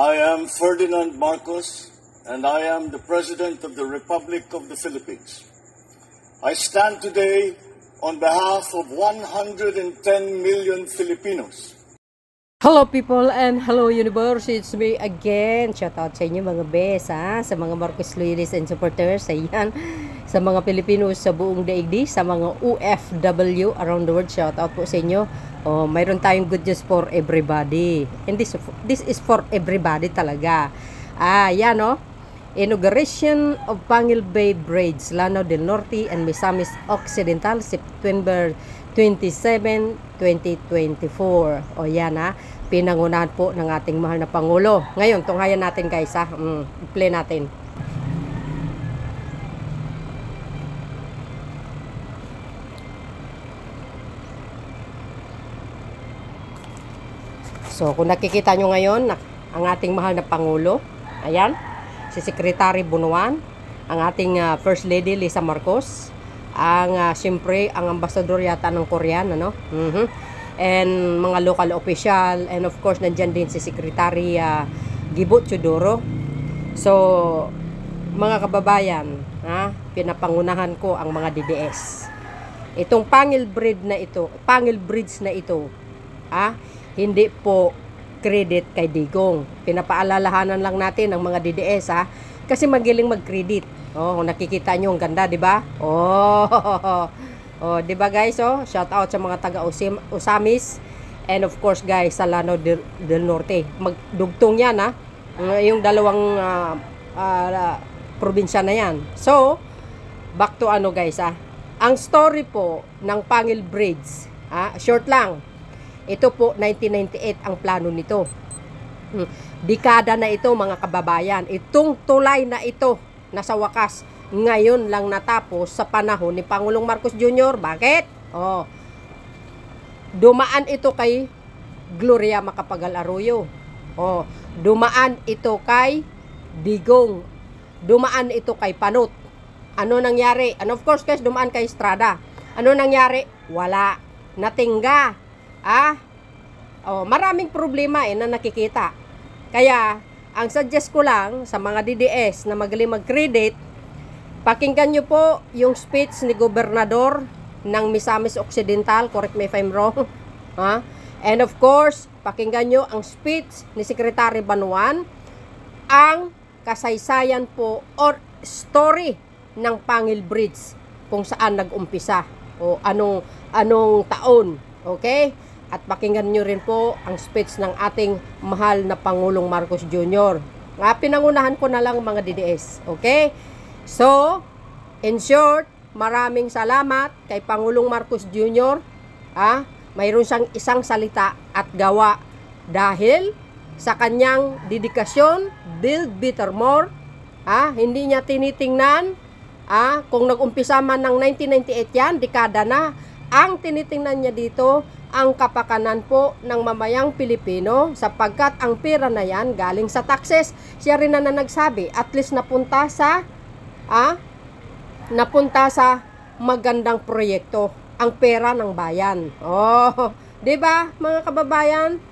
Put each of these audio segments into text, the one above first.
I am Ferdinand Marcos, and I am the President of the Republic of the Philippines. I stand today on behalf of 110 million Filipinos. Hello people and hello universe, it's me again. Shout out sa inyo mga bes, sa mga Marcos loyalists and supporters, ayan, sa mga Pilipinos sa buong daigdig, sa mga OFW around the world, shout out po sa inyo. Oh, mayroon tayong good news for everybody. And this is for everybody talaga. Yan Inaugurasyon of Panguil Bay Bridge, Lanao del Norte and Misamis Occidental, September 27, 2024. O yan pinangunahan po ng ating mahal na Pangulo. Ngayon, tunghayan natin guys play natin. So, kung nakikita nyo ngayon, ang ating mahal na Pangulo, ayan, si Sec.Bonoan, ang ating First Lady Lisa Marcos, siyempre, ang ambasador yata ng Korean, and mga local official, and of course, nandyan din si Secretary Gibo Chodoro. So, mga kababayan, pinapangunahan ko ang mga DDS. Itong Panguil Bridge na ito, hindi po credit kay Digong. Pinapaalalahanan lang natin ang mga DDS kasi magiling mag-credit. Kung nakikita nyo, ang ganda, di ba? Di ba guys? Shout out sa mga taga Usamis and of course guys sa Lanao del Norte. Magdugtong yan yung dalawang probinsya na yan. So, back to guys ang story po ng Panguil Bridge, short lang. Ito po 1998 ang plano nito. Dekada na ito mga kababayan. Itong tulay na ito na sa wakas ngayon lang natapos sa panahon ni Pangulong Marcos Jr. Bakit? Dumaan ito kay Gloria Macapagal Arroyo. Dumaan ito kay Digong. Dumaan ito kay Panot. Ano nangyari? And of course guys, dumaan kay Estrada. Ano nangyari? Wala. Natingga. Maraming problema na nakikita. Kaya, ang suggest ko lang sa mga DDS na magaling mag-credit, pakinggan nyo po yung speech ni Gobernador ng Misamis Occidental, correct me if I'm wrong. And of course, pakinggan nyo ang speech ni Sec.Bonoan, ang kasaysayan po or story ng Panguil Bridge, kung saan nag-umpisa o anong taon. Okay? At pakinggan nyo rin po ang speech ng ating mahal na Pangulong Marcos Jr. Pinangunahan ko na lang mga DDS. Okay? So, in short, maraming salamat kay Pangulong Marcos Jr. Mayroon siyang isang salita at gawa dahil sa kanyang dedikasyon, build better more. Hindi niya tinitingnan kung nag-umpisa man ng 1998 yan, dekada na. Ang tinitingnan niya dito, ang kapakanan po ng mamayang Pilipino, sapagkat ang pera na yan galing sa taxes. Siya rin na nagsabi, at least napunta sa magandang proyekto ang pera ng bayan. Di ba mga kababayan?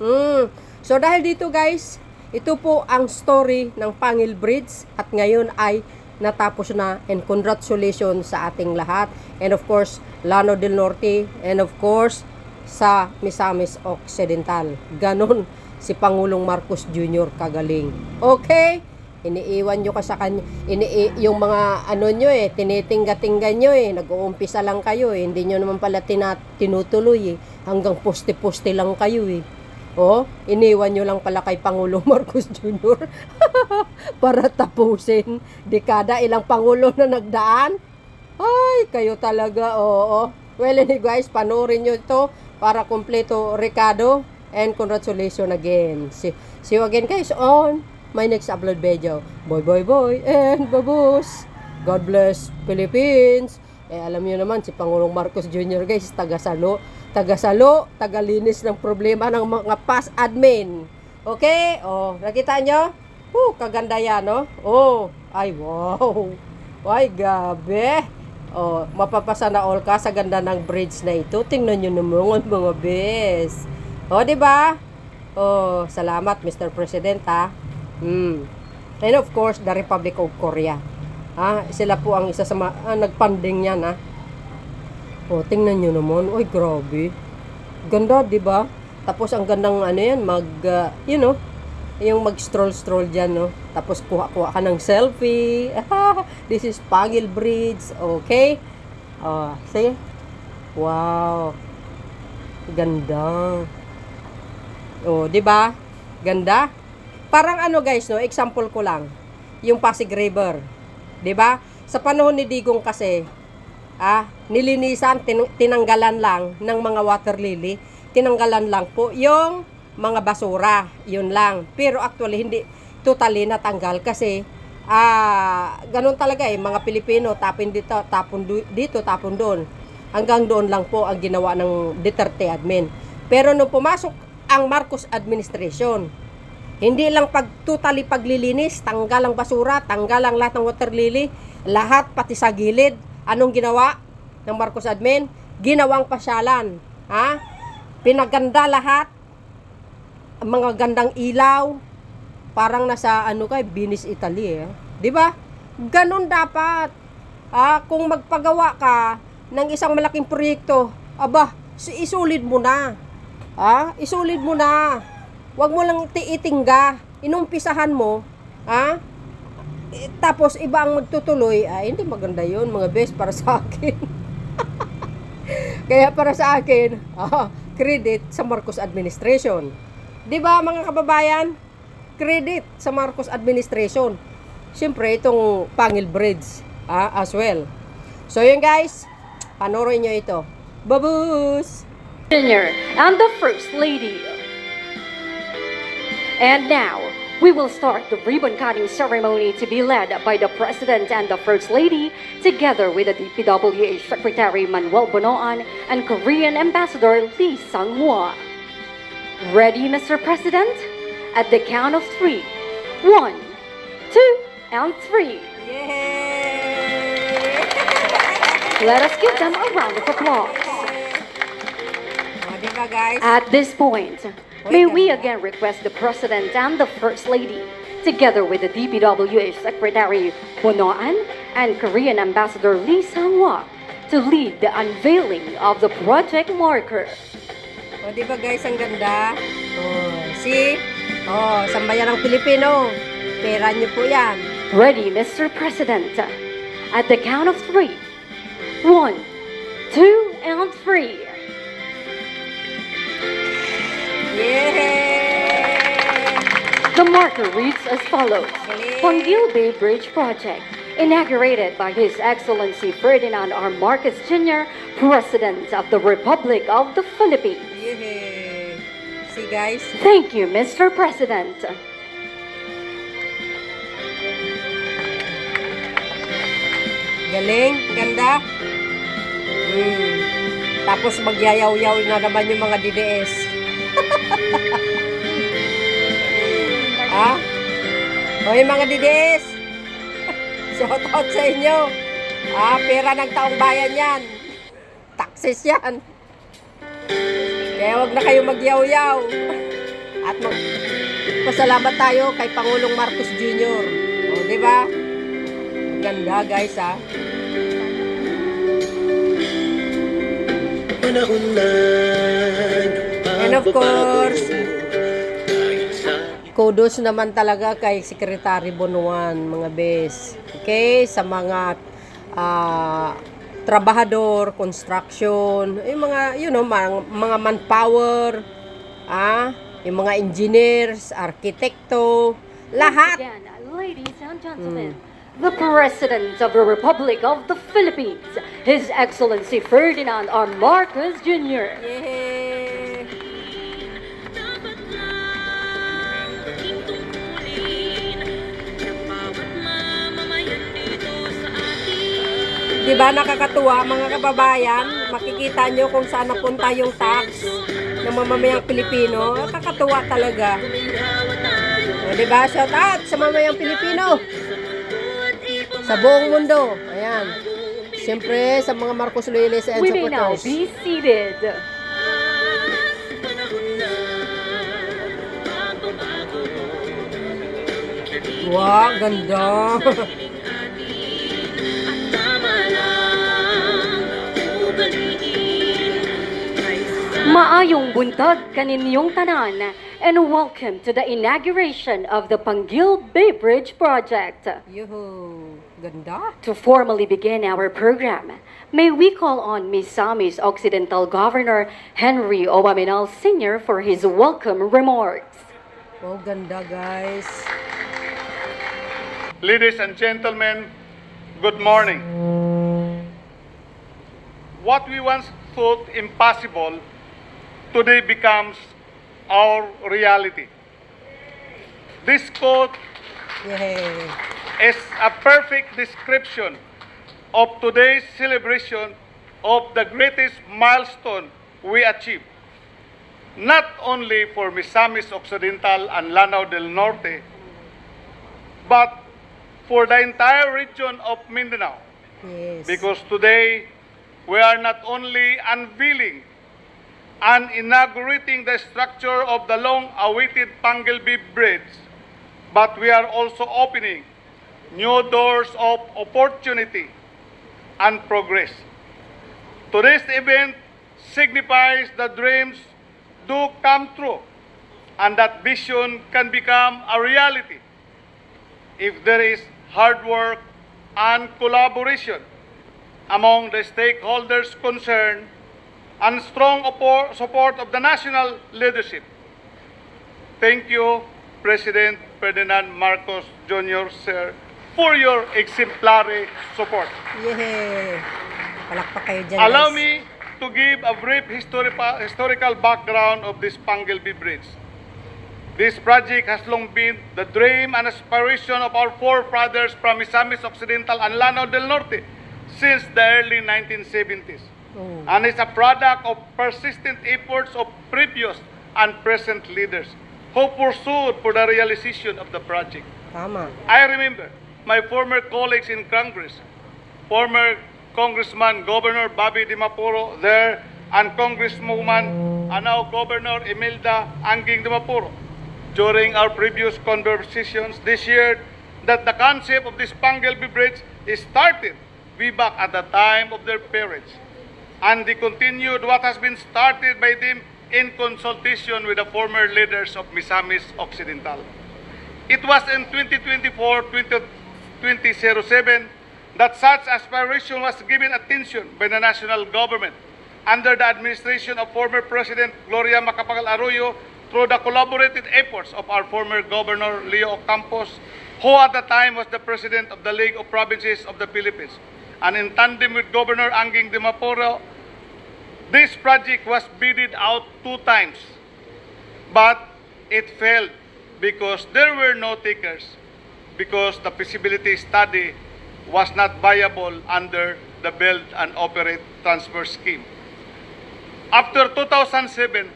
So dahil dito guys, ito po ang story ng Panguil Bridge at ngayon ay natapos na, and congratulations sa ating lahat, and of course Lanao del Norte, and of course sa Misamis Occidental. Ganon si Pangulong Marcos Jr. kagaling. Okay? Iniiwan nyo ka sa kanya, yung mga nyo tinitingga-tingga nyo nag-uumpisa lang kayo hindi nyo naman pala tinutuloy hanggang poste-poste lang kayo iniwan nyo lang pala kay Pangulong Marcos Jr. para tapusin dekada. Ilang Pangulo na nagdaan. Ay, kayo talaga, Well, anyway guys, panoorin nyo ito para kumpleto Ricardo, and congratulations again. See you again guys on my next upload video. Boy, and babus. God bless Philippines. Alam niyo naman si Pangulong Marcos Jr. guys, tagalinis ng problema ng mga past admin. Okay? Nakita nyo? Kaganda yan, ay wow. Ay, gabi. Mapapasa na all ka sa ganda ng bridge na ito. Tingnan nyo naman mga bes. Diba? Salamat Mr. President And of course, the Republic of Korea. Sila po ang isa sa nagpanding niyan, O, tingnan nyo naman. Uy, grabe. Ganda, di ba? Tapos ang gandang ano yan, yung mag-stroll-stroll dyan, no? Tapos kuha-kuha ka ng selfie. This is Panguil Bridge. Okay? See? Wow. Ganda. Di ba? Ganda. Parang ano guys, no? Example ko lang. Yung Pasig River. Di ba? Sa panahon ni Digong kasi, nilinisan, tinanggalan lang ng mga water lily. Tinanggalan lang po yung mga basura. Yun lang. Pero actually, hindi totally natanggal kasi ganun talaga mga Pilipino, tapon dito, tapon doon. Hanggang doon lang po ang ginawa ng Duterte admin. Pero nung pumasok ang Marcos administration, hindi lang totally paglilinis, tanggal ang basura, tanggal ang lahat ng water lily, lahat pati sa gilid. Anong ginawa ng Marcos admin? Ginawang pasyalan. Pinaganda lahat. Mga gandang ilaw. Parang nasa Venice, Italy. Di ba? Ganun dapat. Kung magpagawa ka ng isang malaking proyekto, isulid mo na. Isulid mo na. Huwag mo lang itingga. Inumpisahan mo. Tapos iba ang magtutuloy. Hindi maganda yun, mga best, para sa akin. Kaya para sa akin, credit sa Marcos administration. Di ba mga kababayan? Credit sa Marcos administration. Siyempre, itong Panguil Bridge as well. So yun guys, panoorin nyo ito. Babus! Junior and the First Lady. And now, we will start the ribbon-cutting ceremony to be led by the President and the First Lady, together with the Dpwh Secretary Sec.Bonoan and Korean Ambassador Lee Sang-hwa. Ready, Mr. President? At the count of 3. 1, 2, and 3. Yay! Let us give them a round of applause. Diba, guys? At this point, may we again request the President and the First Lady, together with the Dpwh Secretary Bonoan and Korean Ambassador Lee Sang-hwa, to lead the unveiling of the project marker. Diba guys, ang ganda? See? Sambayan ng Pilipino. Pera nyo po yan. Ready, Mr. President. At the count of 3. 1, 2, and 3. Yay! The marker reads as follows. Panguil Bay Bridge Project, inaugurated by His Excellency Ferdinand R. Marcos Jr., President of the Republic of the Philippines. Yay! See guys? Thank you, Mr. President. Galing, ganda. Tapos magyayaw-yaw na naman yung mga DDS. Hoy mga DDS, shout out sa inyo. Pera ng taong bayan yan. Taxes yan. Kaya wag na kayo magyaw-yaw. At pasalamat tayo kay Pangulong Marcos Jr. Di ba? Ganda guys And of course, kudos naman talaga kay Secretary Bonoan, mga bes. Okay, sa mga trabahador, construction, yung mga mga manpower, yung mga engineers, arkitekto, lahat. Again, ladies and gentlemen, the President of the Republic of the Philippines, His Excellency Ferdinand R. Marcos Jr. Yay! Diba nakakatuwa mga kababayan? Makikita nyo kung saan napunta yung tax ng mamamayang Pilipino. Nakakatuwa talaga. Diba? Shout out sa mamamayang Pilipino sa buong mundo. Ayan. Siyempre sa mga Marcos Loyalists and We may now supporters. be seated. Wow, ganda. Maayong buntag kaninyong tanan, and welcome to the inauguration of the Panguil Bay Bridge Project. Yuhu, ganda. To formally begin our program, may we call on Misamis Occidental Governor Henry Obaminal Sr. for his welcome remarks. Wow, ganda guys. Ladies and gentlemen, good morning. What we once thought impossible today becomes our reality. This quote Yay. is a perfect description of today's celebration of the greatest milestone we achieved, not only for Misamis Occidental and Lanao del Norte, but for the entire region of Mindanao. Yes. Because today, we are not only unveiling and inaugurating the structure of the long-awaited Panguil Bridge, but we are also opening new doors of opportunity and progress. Today's event signifies that dreams do come true and that vision can become a reality if there is hard work and collaboration among the stakeholders concerned and strong support of the national leadership. Thank you, President Ferdinand Marcos Jr., sir, for your exemplary support. Yay. Palakpak kayo dyan, Allow guys. me to give a brief historical background of this Panguil Bridge. This project has long been the dream and aspiration of our forefathers from Misamis Occidental and Lanao del Norte since the early 1970s. And it's a product of persistent efforts of previous and present leaders who pursued for the realization of the project. Tama. I remember my former colleagues in Congress, former Congressman Governor Bobby Dimapuro there, and Congresswoman and now Governor Imelda Anging Dimapuro, during our previous conversations this year, that the concept of this Panguil Bridge is started way back at the time of their parents. And they continued what has been started by them in consultation with the former leaders of Misamis Occidental. It was in 2024-2007 that such aspiration was given attention by the national government under the administration of former President Gloria Macapagal Arroyo through the collaborated efforts of our former Governor Leo Campos, who at the time was the President of the League of Provinces of the Philippines. And in tandem with Governor Anging Dimapuro, this project was bidded out 2 times, but it failed because there were no takers, because the feasibility study was not viable under the Build and Operate Transfer Scheme. After 2007,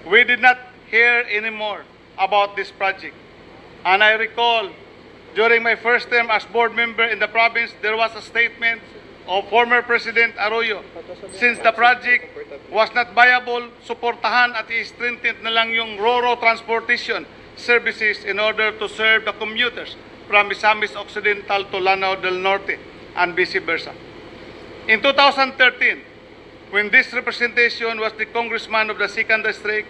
we did not hear anymore about this project. And I recall, during my first term as board member in the province, there was a statement of former President Arroyo. Since the project was not viable, suportahan at i-strengthen na lang yung RoRo transportation services in order to serve the commuters from Misamis Occidental to Lanao del Norte and vice versa. In 2013, when this representation was the congressman of the 2nd District,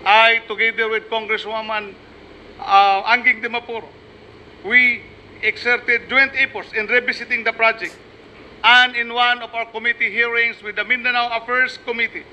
I, together with Congresswoman Anging Dimapuro, we exerted joint efforts in revisiting the project. And in one of our committee hearings with the Mindanao Affairs Committee,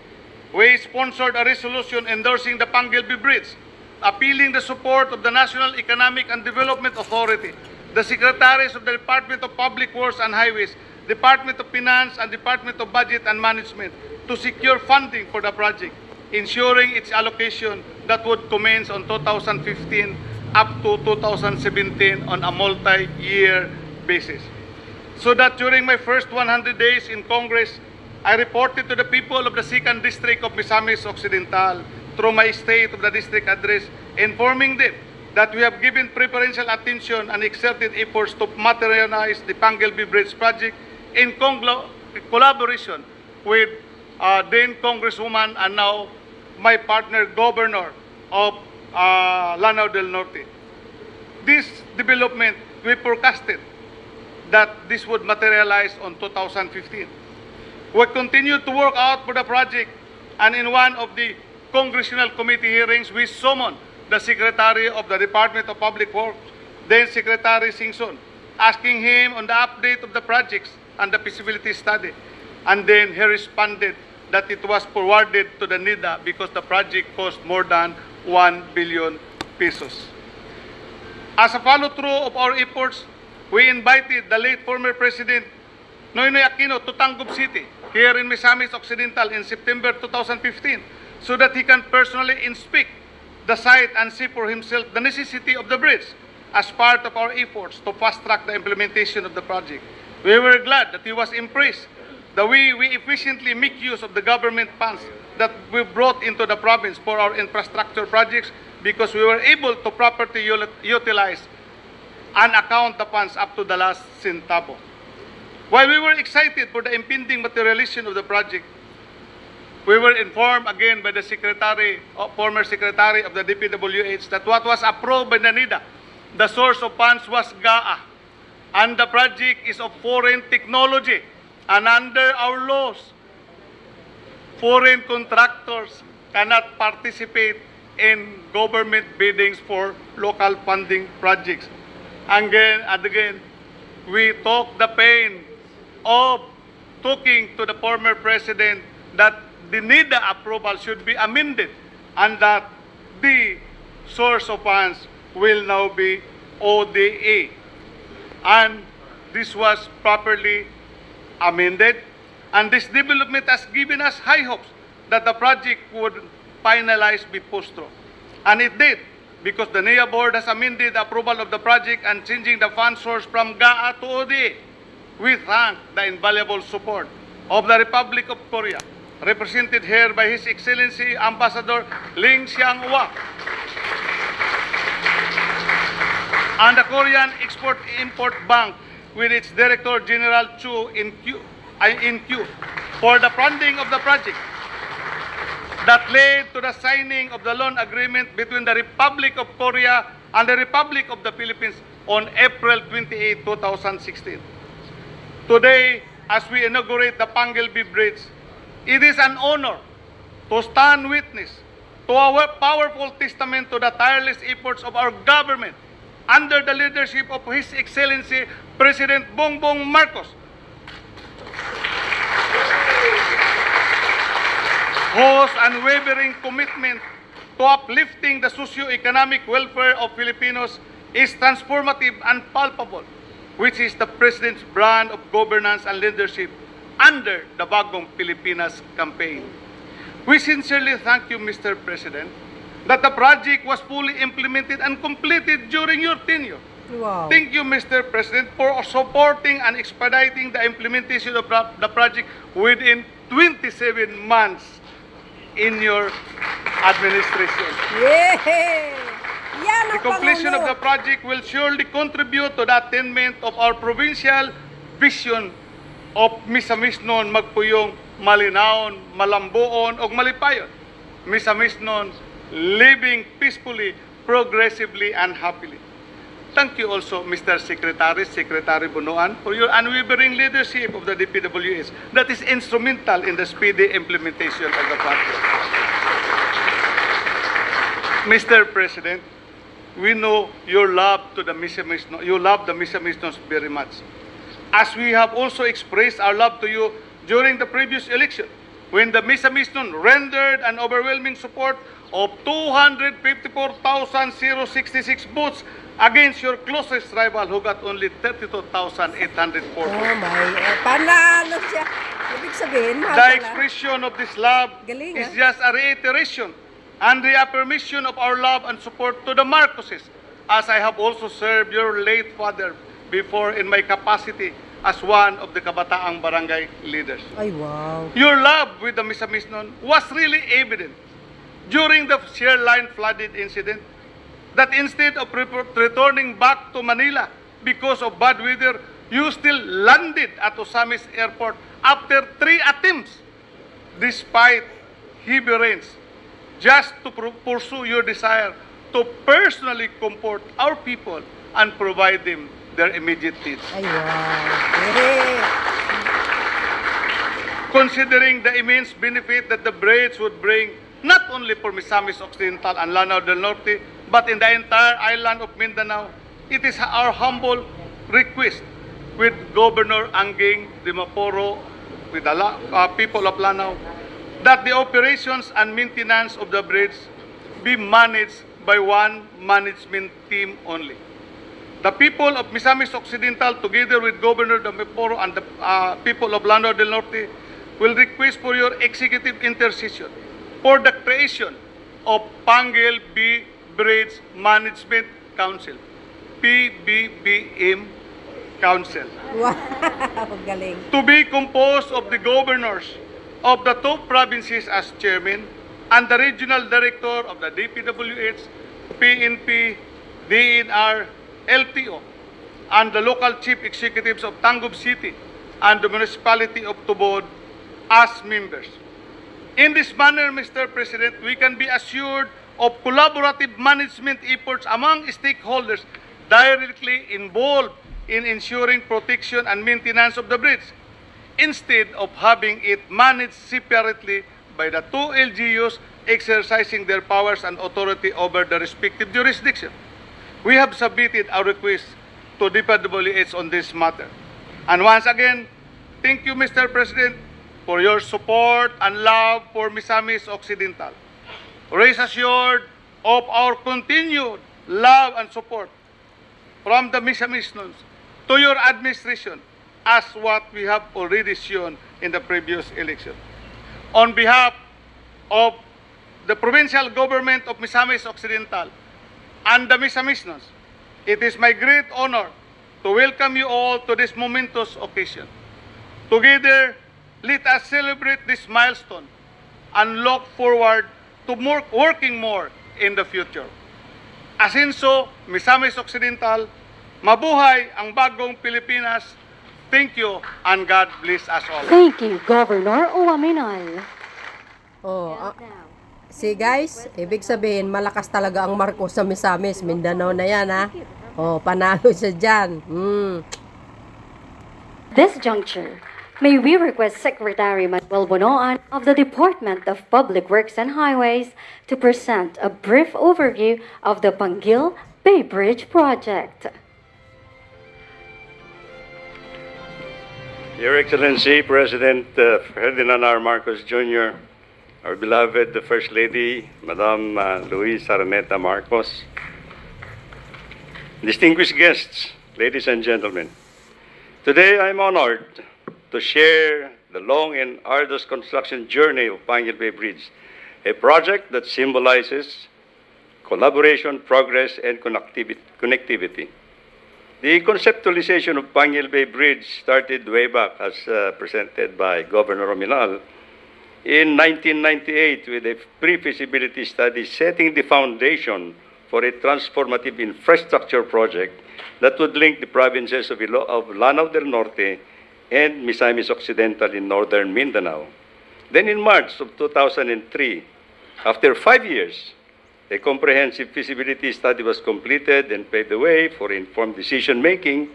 we sponsored a resolution endorsing the Panguil Bridge, appealing the support of the National Economic and Development Authority, the Secretaries of the Department of Public Works and Highways, Department of Finance, and Department of Budget and Management to secure funding for the project, ensuring its allocation that would commence on 2015 up to 2017 on a multi-year basis. So that during my first 100 days in Congress, I reported to the people of the 2nd District of Misamis Occidental through my State of the District address, informing them that we have given preferential attention and exerted efforts to materialize the Panguil Bridge project in collaboration with then Congresswoman and now my partner Governor of Lanao del Norte. this development, we forecasted that this would materialize on 2015. We continued to work out for the project, and in one of the congressional committee hearings, we summoned the Secretary of the Department of Public Works, then Secretary Singson, asking him on the update of the projects and the feasibility study. And then he responded that it was forwarded to the NIDA because the project cost more than 1 billion pesos. As a follow-through of our efforts, we invited the late former President Noynoy Aquino to Tangub City, here in Misamis Occidental in September 2015, so that he can personally inspect the site and see for himself the necessity of the bridge as part of our efforts to fast-track the implementation of the project. We were glad that he was impressed that we efficiently make use of the government funds that we brought into the province for our infrastructure projects, because we were able to properly utilize and account the funds up to the last centavo. While we were excited for the impending materialization of the project, we were informed again by the former Secretary of the Dpwh that what was approved by the NIDA, the source of funds was GAA, and the project is of foreign technology. And under our laws, foreign contractors cannot participate in government biddings for local funding projects. Again and again, we took the pain of talking to the former president that the NIDA approval should be amended and that the source of funds will now be ODA. And this was properly amended, and this development has given us high hopes that the project would finalize be post-through. And it did, because the NIA board has amended the approval of the project and changing the fund source from GAA to ODA. We thank the invaluable support of the Republic of Korea, represented here by His Excellency Ambassador Ling Xianghua, and the Korean Export-Import Bank with its Director General Chu in Q for the funding of the project that led to the signing of the loan agreement between the Republic of Korea and the Republic of the Philippines on April 28, 2016. Today, as we inaugurate the Panguil Bridge, it is an honor to stand witness to our powerful testament to the tireless efforts of our government under the leadership of His Excellency President Bongbong Marcos, whose unwavering commitment to uplifting the socio-economic welfare of Filipinos is transformative and palpable, which is the President's brand of governance and leadership under the Bagong Pilipinas campaign. We sincerely thank you, Mr. President, that the project was fully implemented and completed during your tenure. Wow. Thank you, Mr. President, for supporting and expediting the implementation of the project within 27 months in your administration. Yeah! Yan The ang completion Pangulo. of the project will surely contribute to the attainment of our provincial vision of Misamisnon magpuyong malinawon, malambuon, o malipayon. Misamisnon living peacefully, progressively, and happily. Thank you also, Mr. Secretary, Sec.Bonoan, for your unwavering leadership of the Dpwh that is instrumental in the speedy implementation of the project. Mr. President, we know your love to the Misamisnon. You love the Misamisnons very much. As we have also expressed our love to you during the previous election, when the Misamisnon rendered an overwhelming support of 254,066 votes against your closest rival who got only 32,804 votes. Oh my, panalo siya. Ibig sabihin, mahal The pala. expression of this love Galing, is just a reiteration and reaffirmation of our love and support to the Marcoses, as I have also served your late father before in my capacity as one of the Kabataang Barangay leaders. Ay, wow. Your love with the Misamisnon was really evident during the Sierra Line flooded incident, that instead of returning back to Manila because of bad weather, you still landed at Osamis Airport after 3 attempts, despite heavy rains, just to pursue your desire to personally comfort our people and provide them their immediate needs. Ay, wow. Considering the immense benefit that the bridge would bring not only for Misamis Occidental and Lanao del Norte, but in the entire island of Mindanao, it is our humble request with Governor Anging Dimaporo, with the people of Lanao, that the operations and maintenance of the bridge be managed by one management team only. The people of Misamis Occidental, together with Governor Dimaporo and the people of Lanao del Norte, will request for your executive intercession for the creation of Panguil Bridge Management Council, Pbbm Council. Wow, galing. To be composed of the governors of the two provinces as chairman and the regional director of the Dpwh, PNP, DNR, LTO, and the local chief executives of Tangub City and the municipality of Tubod as members. In this manner, Mr. President, we can be assured of collaborative management efforts among stakeholders directly involved in ensuring protection and maintenance of the bridge, instead of having it managed separately by the two LGUs exercising their powers and authority over the respective jurisdiction. We have submitted our request to Dpwh on this matter. And once again, thank you, Mr. President, for your support and love for Misamis Occidental. Rest assured of our continued love and support from the Misamisnons to your administration, as what we have already shown in the previous election. On behalf of the provincial government of Misamis Occidental and the Misamisnons, it is my great honor to welcome you all to this momentous occasion. Together, let us celebrate this milestone and look forward to working more in the future. Asenso, Misamis Occidental, mabuhay ang bagong Pilipinas. Thank you and God bless us all. Thank you, Governor Uwaminal. Oh, see guys, ibig sabihin malakas talaga ang Marcos sa Misamis. Mindanao na yan, ha? Oh, panalo siya dyan. This juncture, may we request Secretary Manuel Bonoan of the Department of Public Works and Highways to present a brief overview of the Panguil Bay Bridge project. Your Excellency, President Ferdinand R. Marcos Jr., our beloved First Lady, Madam Luis Araneta Marcos, distinguished guests, ladies and gentlemen, today I'm honored to share the long and arduous construction journey of Panguil Bay Bridge, a project that symbolizes collaboration, progress, and connectivity. The conceptualization of Panguil Bay Bridge started way back, as presented by Governor Rominal, in 1998 with a pre-feasibility study setting the foundation for a transformative infrastructure project that would link the provinces of Lanao del Norte and Misamis Occidental in northern Mindanao. Then in March of 2003, after 5 years, a comprehensive feasibility study was completed and paved the way for informed decision-making,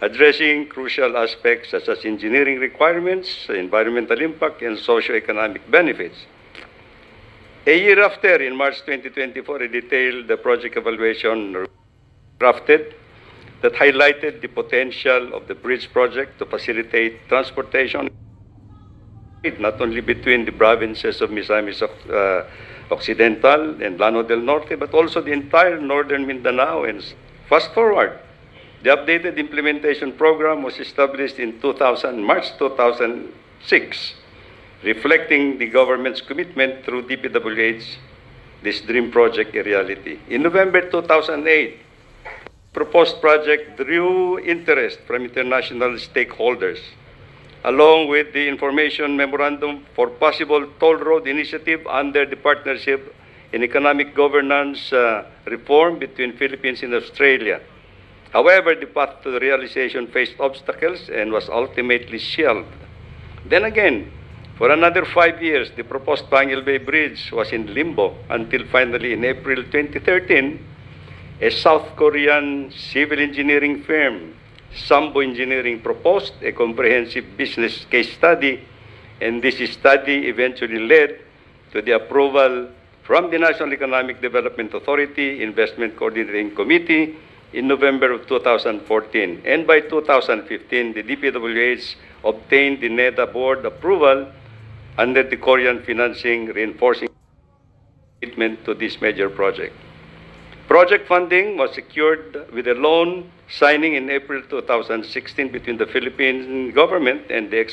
addressing crucial aspects such as engineering requirements, environmental impact, and socio-economic benefits. A year after, in March 2024, a detailed project evaluation drafted that highlighted the potential of the bridge project to facilitate transportation not only between the provinces of Misamis Occidental and Lanao del Norte, but also the entire northern Mindanao. And fast forward, the updated implementation program was established in March 2006, reflecting the government's commitment through Dpwh, this dream project a reality. In November 2008, proposed project drew interest from international stakeholders, along with the information memorandum for possible toll road initiative under the Partnership in Economic Governance Reform between Philippines and Australia. However, the path to the realization faced obstacles and was ultimately shelved. Then again, For another 5 years, the proposed Panguil Bay Bridge was in limbo until finally in April 2013, a South Korean civil engineering firm, Sambo Engineering, proposed a comprehensive business case study, and this study eventually led to the approval from the National Economic Development Authority Investment Coordinating Committee in November of 2014. And by 2015, the Dpwh obtained the NEDA board approval under the Korean financing, reinforcing commitment to this major project. Project funding was secured with a loan signing in April 2016 between the Philippine government and the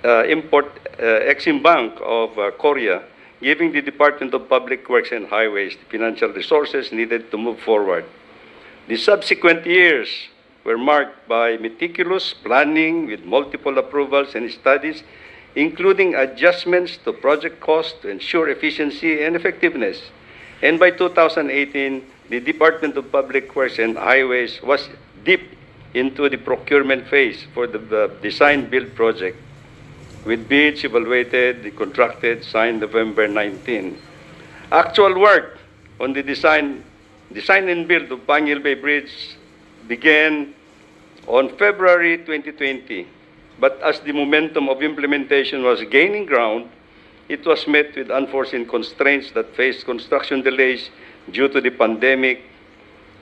Exim Bank of Korea, giving the Department of Public Works and Highways the financial resources needed to move forward. The subsequent years were marked by meticulous planning with multiple approvals and studies, including adjustments to project costs to ensure efficiency and effectiveness. And by 2018, the Department of Public Works and Highways was deep into the procurement phase for the design-build project, with bids evaluated, contracted, signed November 19. Actual work on the design and build of Panguil Bay Bridge began on February 2020. But as the momentum of implementation was gaining ground, it was met with unforeseen constraints that faced construction delays due to the pandemic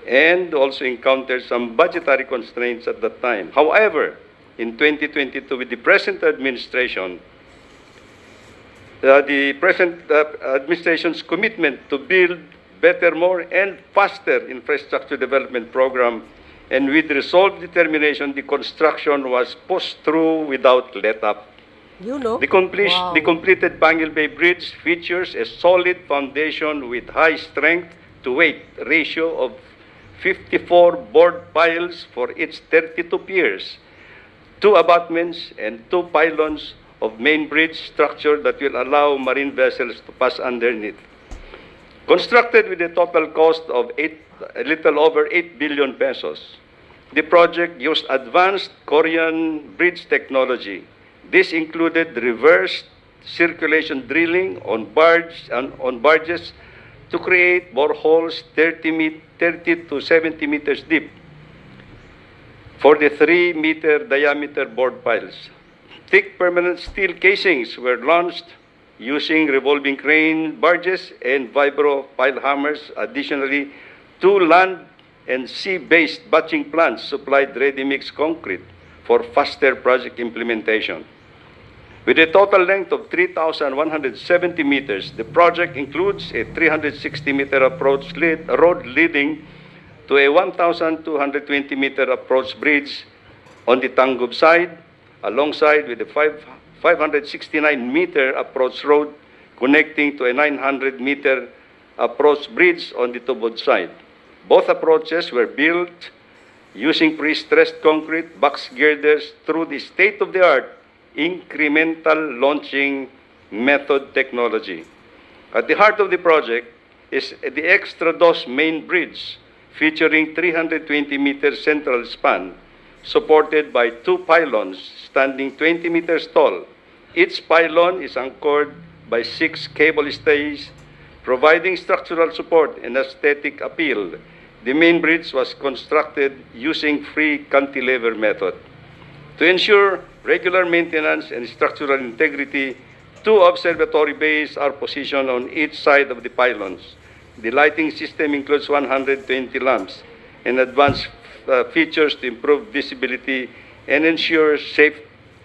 and also encountered some budgetary constraints at that time. However, in 2022, with the present administration, the present administration's commitment to build better, more, and faster infrastructure development program, and with resolved determination, the construction was pushed through without let-up. You know? The completed Panguil Bay Bridge features a solid foundation with high strength-to-weight ratio of 54 board piles for its 32 piers, 2 abutments, and 2 pylons of main bridge structure that will allow marine vessels to pass underneath. Constructed with a total cost of a little over 8 billion pesos, the project used advanced Korean bridge technology. This included reverse circulation drilling on barges to create boreholes 30 to 70 meters deep for the 3-meter diameter board piles. Thick permanent steel casings were launched using revolving crane barges and vibro pile hammers. Additionally, 2 land and sea-based batching plants supplied ready-mix concrete for faster project implementation. With a total length of 3,170 meters, the project includes a 360-meter approach road leading to a 1,220-meter approach bridge on the Tangub side, alongside with a 569-meter approach road connecting to a 900-meter approach bridge on the Tubod side. Both approaches were built using pre-stressed concrete box girders through the state-of-the-art incremental launching method technology. At the heart of the project is the Extra Dos main bridge, featuring 320-meter central span, supported by 2 pylons standing 20 meters tall. Each pylon is anchored by 6 cable stays, providing structural support and aesthetic appeal. The main bridge was constructed using free cantilever method. To ensure regular maintenance and structural integrity, 2 observatory bays are positioned on each side of the pylons. The lighting system includes 120 lamps and advanced features to improve visibility and ensure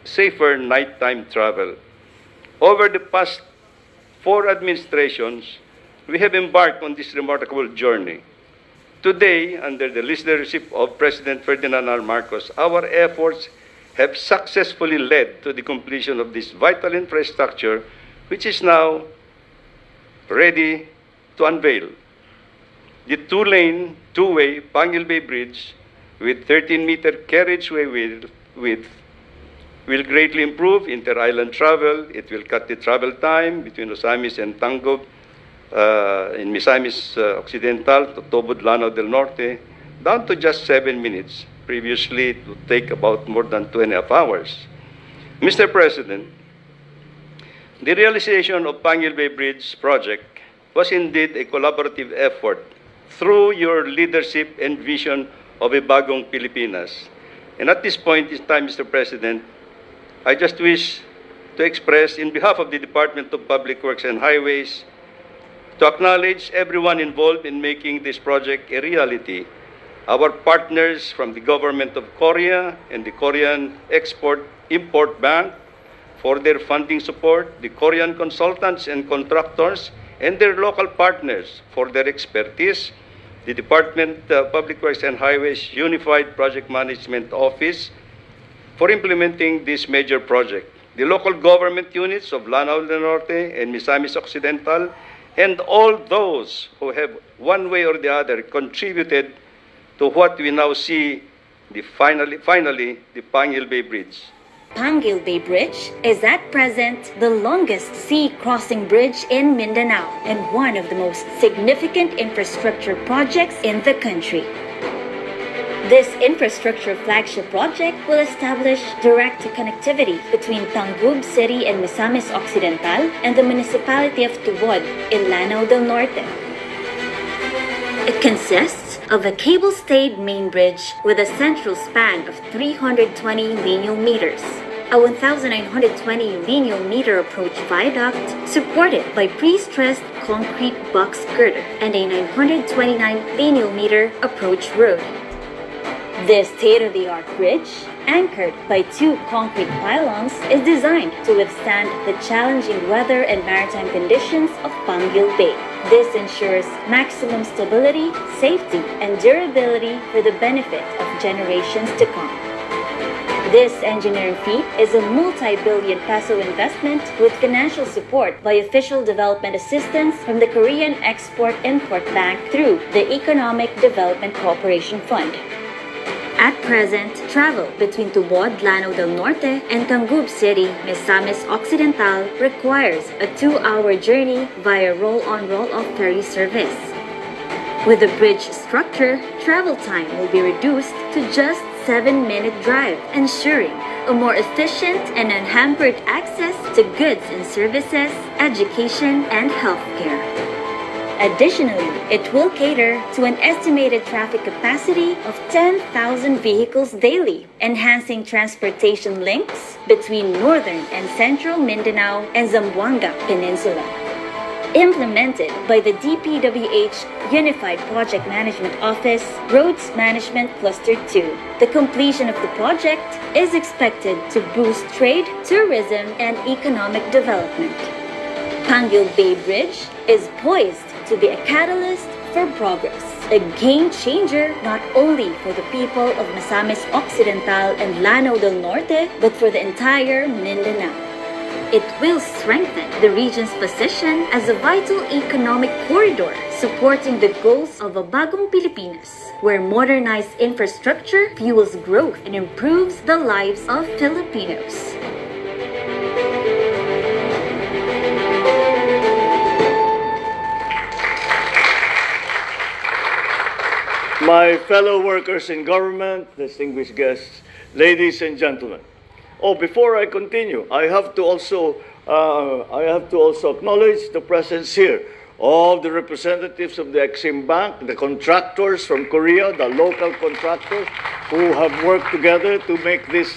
safer nighttime travel. Over the past 4 administrations, we have embarked on this remarkable journey. Today, under the leadership of President Ferdinand R. Marcos, our efforts have successfully led to the completion of this vital infrastructure, which is now ready to unveil. The 2-lane, 2-way Panguil Bay Bridge with 13-meter carriageway width will greatly improve inter-island travel. It will cut the travel time between Osamis and Tangub in Misamis Occidental to Tobod, Lanao del Norte down to just 7 minutes. Previously, it would take about more than 2.5 hours. Mr. President, The realization of Panguil Bay Bridge project was indeed a collaborative effort through your leadership and vision of a bagong Pilipinas. And at this point in time, Mr. President, I just wish to express, in behalf of the Department of Public Works and Highways, to acknowledge everyone involved in making this project a reality. Our partners from the government of Korea and the Korean Export-Import Bank for their funding support, the Korean consultants and contractors, and their local partners for their expertise, the Department of Public Works and Highways Unified Project Management Office for implementing this major project, the local government units of Lanao del Norte and Misamis Occidental, and all those who have one way or the other contributed to what we now see, finally, the Panguil Bay Bridge. Panguil Bay Bridge is at present the longest sea crossing bridge in Mindanao and one of the most significant infrastructure projects in the country. This infrastructure flagship project will establish direct connectivity between Tangub City and Misamis Occidental and the municipality of Tubod in Lanao del Norte. It consists of a cable-stayed main bridge with a central span of 320 lineal meters, a 1,920 lineal meter approach viaduct supported by pre-stressed concrete box girder, and a 929 lineal meter approach road. This state-of-the-art bridge, anchored by 2 concrete pylons, is designed to withstand the challenging weather and maritime conditions of Panguil Bay. This ensures maximum stability, safety, and durability for the benefit of generations to come. This engineering feat is a multi-billion peso investment with financial support by official development assistance from the Korean Export-Import Bank through the Economic Development Cooperation Fund. At present, travel between Tubod, Lanao del Norte, and Tangub City, Misamis Occidental requires a 2-hour journey via roll-on roll-off ferry service. With the bridge structure, travel time will be reduced to just 7-minute drive, ensuring a more efficient and unhampered access to goods and services, education, and healthcare. Additionally, it will cater to an estimated traffic capacity of 10,000 vehicles daily, enhancing transportation links between northern and central Mindanao and Zamboanga Peninsula. Implemented by the Dpwh Unified Project Management Office, Roads Management Cluster 2, the completion of the project is expected to boost trade, tourism, and economic development. Panguil Bay Bridge is poised to be a catalyst for progress, a game changer not only for the people of Misamis Occidental and Lanao del Norte, but for the entire Mindanao. It will strengthen the region's position as a vital economic corridor, supporting the goals of a bagong Pilipinas, where modernized infrastructure fuels growth and improves the lives of Filipinos. My fellow workers in government, distinguished guests, ladies and gentlemen. Before I continue, I have to also acknowledge the presence here of the representatives of the Exim Bank, the contractors from Korea, the local contractors who have worked together to make this,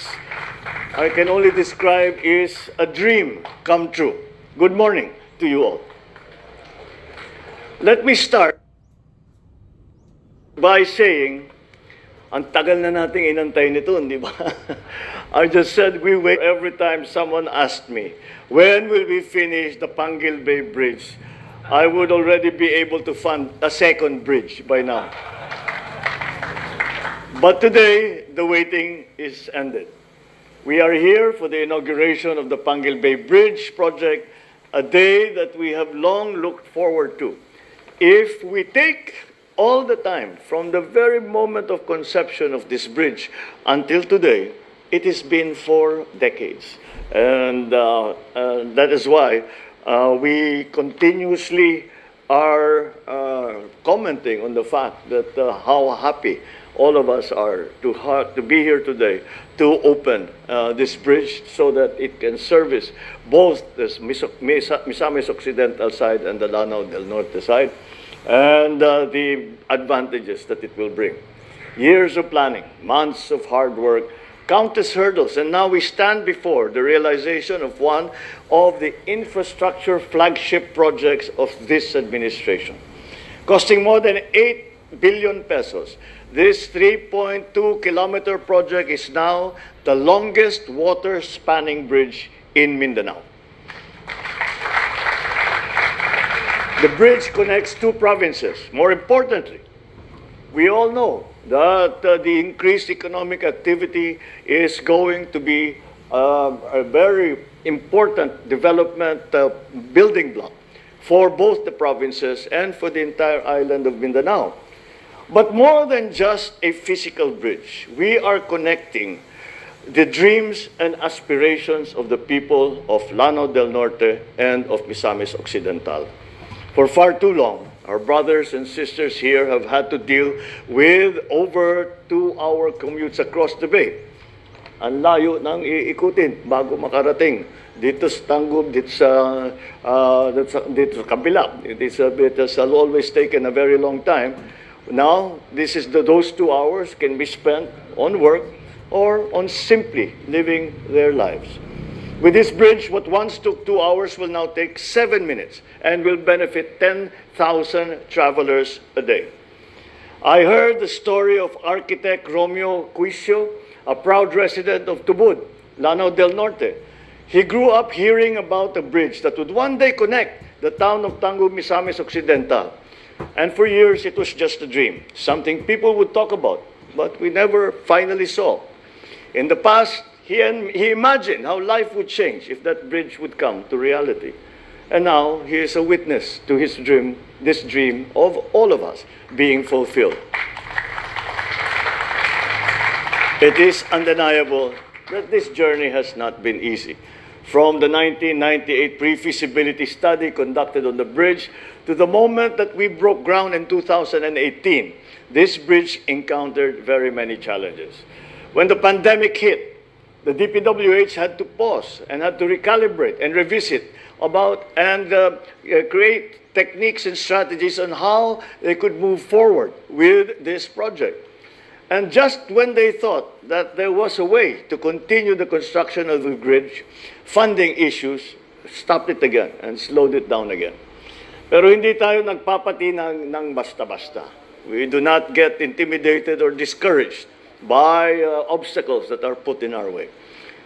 I can only describe, is a dream come true. Good morning to you all. Let me start by saying, ang tagal na nating inantay nito, di ba? I just said we wait every time someone asked me, when will we finish the Panguil Bay Bridge? I would already be able to fund a second bridge by now. But today, the waiting is ended. We are here for the inauguration of the Panguil Bay Bridge project, a day that we have long looked forward to. If we take all the time, from the very moment of conception of this bridge until today, it has been 4 decades. And that is why we continuously are commenting on the fact that how happy all of us are to be here today to open this bridge so that it can service both the Misamis Occidental side and the Lanao del Norte side, and the advantages that it will bring. Years of planning, months of hard work, countless hurdles, and now we stand before the realization of one of the infrastructure flagship projects of this administration. Costing more than 8 billion pesos, this 3.2-kilometer project is now the longest water-spanning bridge in Mindanao. The bridge connects two provinces. More importantly, we all know that the increased economic activity is going to be a very important development building block for both the provinces and for the entire island of Mindanao. But more than just a physical bridge, we are connecting the dreams and aspirations of the people of Lanao del Norte and of Misamis Occidental. For far too long, our brothers and sisters here have had to deal with over 2-hour commutes across the bay. Ang layo nang iikutin bago makarating dito sa Tangub, dito sa kabila. It has always taken a very long time. Now, those 2 hours can be spent on work or on simply living their lives. With this bridge, what once took 2 hours will now take 7 minutes and will benefit 10,000 travelers a day. I heard the story of architect Romeo Quisio, a proud resident of Tubud, Lanao del Norte. He grew up hearing about a bridge that would one day connect the town of Tangub, Misamis Occidental. And for years, it was just a dream, something people would talk about, but we never finally saw. In the past, he imagined how life would change if that bridge would come to reality. And now he is a witness to his dream, this dream of all of us being fulfilled. It is undeniable that this journey has not been easy. From the 1998 pre-feasibility study conducted on the bridge to the moment that we broke ground in 2018, this bridge encountered very many challenges. When the pandemic hit, the Dpwh had to pause and had to recalibrate and revisit about and create techniques and strategies on how they could move forward with this project. And just when they thought that there was a way to continue the construction of the bridge, funding issues stopped it again and slowed it down again. Pero hindi tayo nagpapati ng basta-basta. We do not get intimidated or discouraged by obstacles that are put in our way.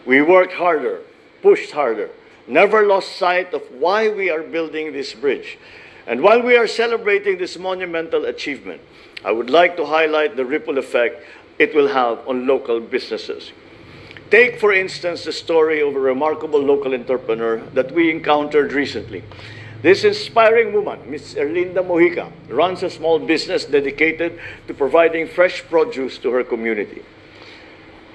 We worked harder, pushed harder, never lost sight of why we are building this bridge. And while we are celebrating this monumental achievement, I would like to highlight the ripple effect it will have on local businesses. Take, for instance, the story of a remarkable local entrepreneur that we encountered recently. This inspiring woman, Ms. Erlinda Mojica, runs a small business dedicated to providing fresh produce to her community.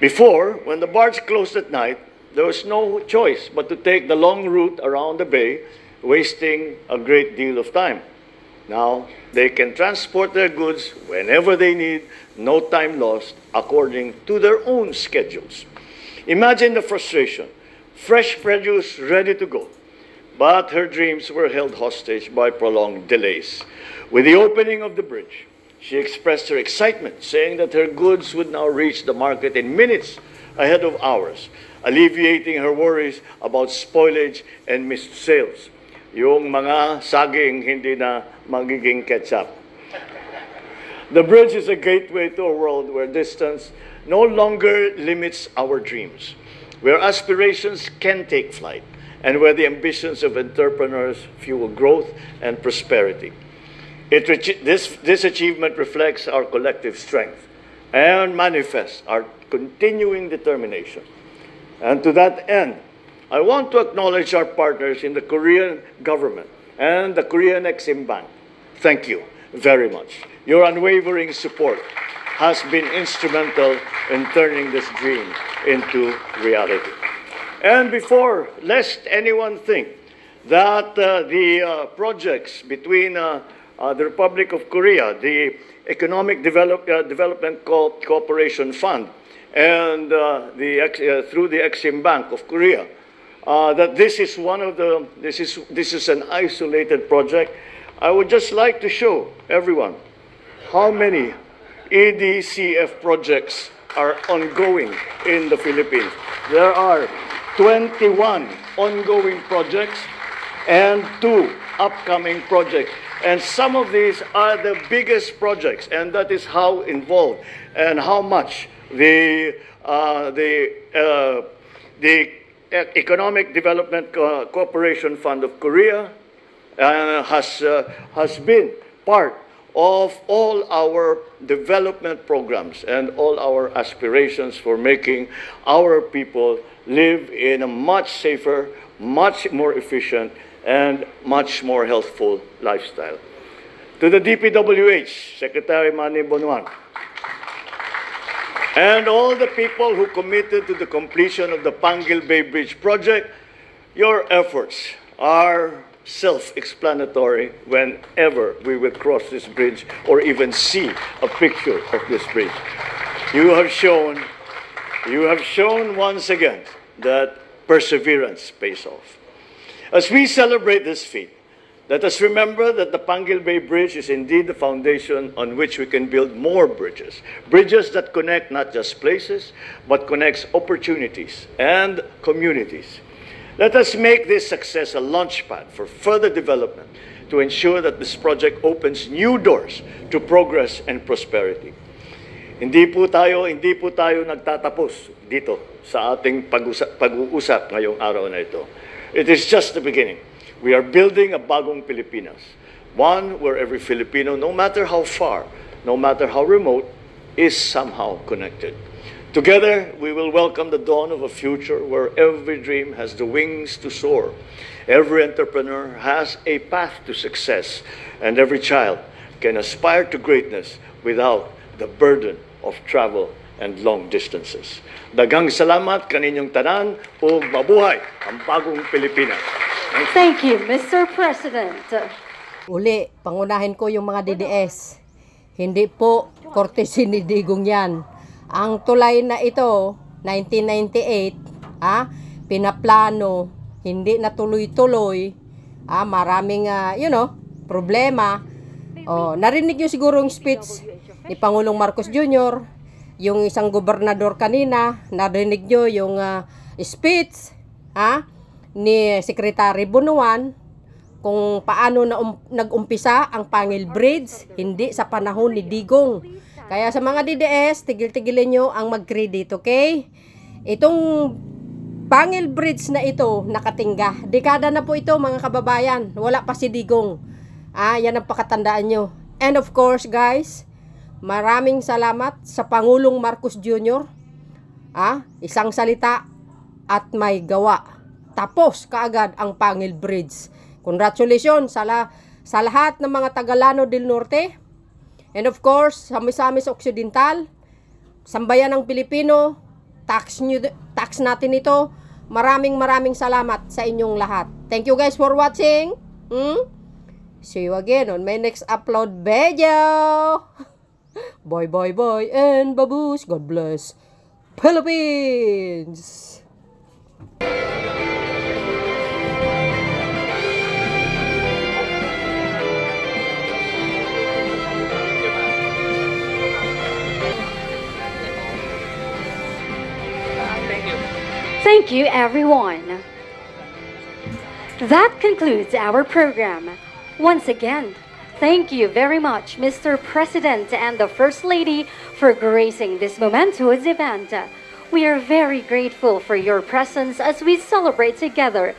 Before, when the barge closed at night, there was no choice but to take the long route around the bay, wasting a great deal of time. Now, they can transport their goods whenever they need, no time lost, according to their own schedules. Imagine the frustration. Fresh produce ready to go. But her dreams were held hostage by prolonged delays. With the opening of the bridge, she expressed her excitement, saying that her goods would now reach the market in minutes ahead of hours, alleviating her worries about spoilage and missed sales. Yung mga saging hindi na magiging ketchup. The bridge is a gateway to a world where distance no longer limits our dreams, where aspirations can take flight, and where the ambitions of entrepreneurs fuel growth and prosperity. This achievement reflects our collective strength and manifests our continuing determination. And to that end, I want to acknowledge our partners in the Korean government and the Korean Exim Bank. Thank you very much. Your unwavering support has been instrumental in turning this dream into reality. And before, lest anyone think that the projects between the Republic of Korea, the Economic Development Cooperation Fund, and through the Exim Bank of Korea, that this is one of the this is an isolated project. I would just like to show everyone how many EDCF projects are ongoing in the Philippines. There are 21 ongoing projects and 2 upcoming projects. And some of these are the biggest projects, and that is how involved and how much the Economic Development Cooperation Fund of Korea has been part of all our development programs and all our aspirations for making our people live in a much safer, much more efficient, and much more healthful lifestyle. To the Dpwh, Secretary Bonoan, and all the people who committed to the completion of the Panguil Bay Bridge project, your efforts are self-explanatory whenever we will cross this bridge or even see a picture of this bridge. You have shown once again that perseverance pays off. As we celebrate this feat, let us remember that the Panguil Bay Bridge is indeed the foundation on which we can build more bridges. Bridges that connect not just places, but connects opportunities and communities. Let us make this success a launchpad for further development to ensure that this project opens new doors to progress and prosperity. Hindi po tayo nagtatapos dito sa ating pag-uusap ngayong araw na ito. It is just the beginning. We are building a bagong Pilipinas, one where every Filipino, no matter how far, no matter how remote, is somehow connected. Together, we will welcome the dawn of a future where every dream has the wings to soar, every entrepreneur has a path to success, and every child can aspire to greatness without the burden of travel and long distances. Daghang salamat kaninyong tanan ug mabuhay ang bagong Pilipinas. Thank you, Mr. President. Uli, pangunahin ko yung mga DDS. Hindi po courtesy ni Digong yan. Ang tulay na ito, 1998, pinaplano, hindi natuloy-tuloy, maraming, problema. Narinig nyo siguro yung speech ni Pangulong Marcos Jr., yung isang gobernador kanina, narinig nyo yung speech, ni Secretary Bonoan kung paano nag-umpisa ang Panguil Bridge, hindi sa panahon ni Digong. Kaya sa mga DDS, tigil-tigilin nyo ang mag-credit, okay? Itong Panguil Bridge na ito, nakatingga. Dekada na po ito, mga kababayan. Wala pa si Digong. Yan ang pakatandaan nyo. And of course, guys, maraming salamat sa Pangulong Marcos Jr. Isang salita at may gawa. Tapos kaagad ang Panguil Bridge. Congratulations sa lahat ng mga Tagalano del Norte. And of course, sa Misamis Occidental, sambayan ng Pilipino, tax natin ito. Maraming salamat sa inyong lahat. Thank you guys for watching. See you again on my next upload video. Bye and babush. God bless Philippines. Thank you, everyone. That concludes our program. Once again, thank you very much, Mr. President and the First Lady, for gracing this momentous event. We are very grateful for your presence as we celebrate together